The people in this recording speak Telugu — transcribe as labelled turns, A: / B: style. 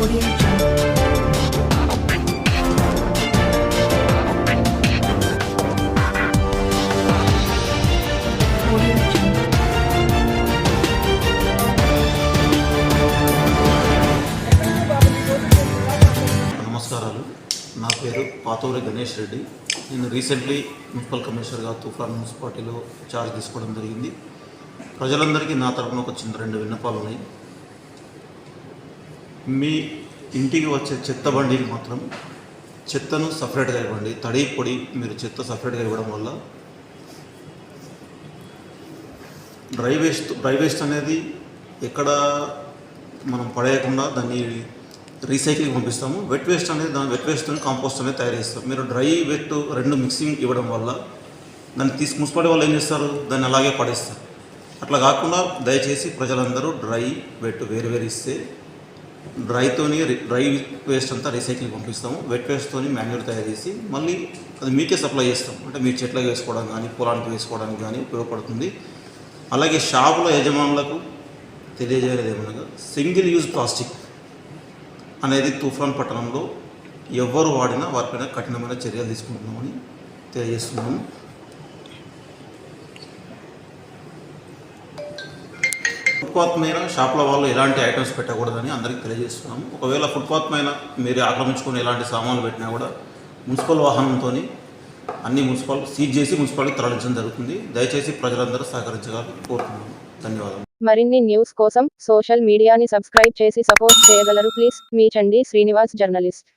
A: నమస్కారాలు. నా పేరు పాతూరి గణేష్ రెడ్డి. నేను రీసెంట్లీ మున్సిపల్ కమిషనర్గా తూఫాన్ మున్సిపాలిటీలో ఛార్జ్ తీసుకోవడం జరిగింది. ప్రజలందరికీ నా తరపున ఒక చిన్న 2 విన్నపాలు ఉన్నాయి. మీ ఇంటికి వచ్చే చెత్త బండికి మాత్రం చెత్తను సపరేట్గా ఇవ్వండి. తడి పొడి మీరు చెత్త సపరేట్గా ఇవ్వడం వల్ల డ్రై వేస్ట్ అనేది ఎక్కడ మనం పడేయకుండా దాన్ని రీసైక్లింగ్ పంపిస్తాము. వెట్ వేస్ట్ అనేది వెట్ వేస్ట్ని కాంపోస్ట్ అనేది తయారు చేస్తాం. మీరు డ్రై వెట్ 2 మిక్సింగ్ ఇవ్వడం వల్ల దాన్ని మున్సిపాలిటీ వాళ్ళు ఏం చేస్తారు, దాన్ని అలాగే పడేస్తారు. అట్లా కాకుండా దయచేసి ప్రజలందరూ డ్రై వెట్ వేరు ఇస్తే డ్రై వేస్ట్ అంతా రీసైక్లింగ్ పంపిస్తాము. వెట్ వేస్ట్తోని మాన్యూర్ తయారు చేసి మళ్ళీ అది మీకే సప్లై చేస్తాం. అంటే మీ చెట్లకు వేసుకోవడం కానీ పొలానికి వేసుకోవడానికి కానీ ఉపయోగపడుతుంది. అలాగే షాపుల యజమానులకు తెలియజేయలేదు ఏమనగా, సింగిల్ యూజ్ ప్లాస్టిక్ అనేది తూఫాన్ పట్టణంలో ఎవరు వాడినా వారిపైన కఠినమైన చర్యలు తీసుకుంటున్నామని తెలియజేస్తున్నాము. ఫుట్పాత్ మీద షాపుల వాళ్ళు ఎలాంటి ఐటమ్స్ పెట్టకూడదని అందరికీ తెలియజేస్తున్నాము. ఒకవేళ ఫుట్పాత్ మీద మీరు ఆక్రమించుకొని ఎలాంటి సామాన్లు పెట్టినా కూడా మున్సిపల్ వాహనంతో అన్ని సీజ్ చేసి మున్సిపాలిటీకి తరలించడం జరుగుతుంది. దయచేసి ప్రజలందరూ సహకరించగలని కోరుతున్నాము. ధన్యవాదాలు.
B: మరిన్ని న్యూస్ కోసం సోషల్ మీడియాని సబ్స్క్రైబ్ చేసి సపోర్ట్ చేయగలరు please. Me Chandi Srinivas, journalist.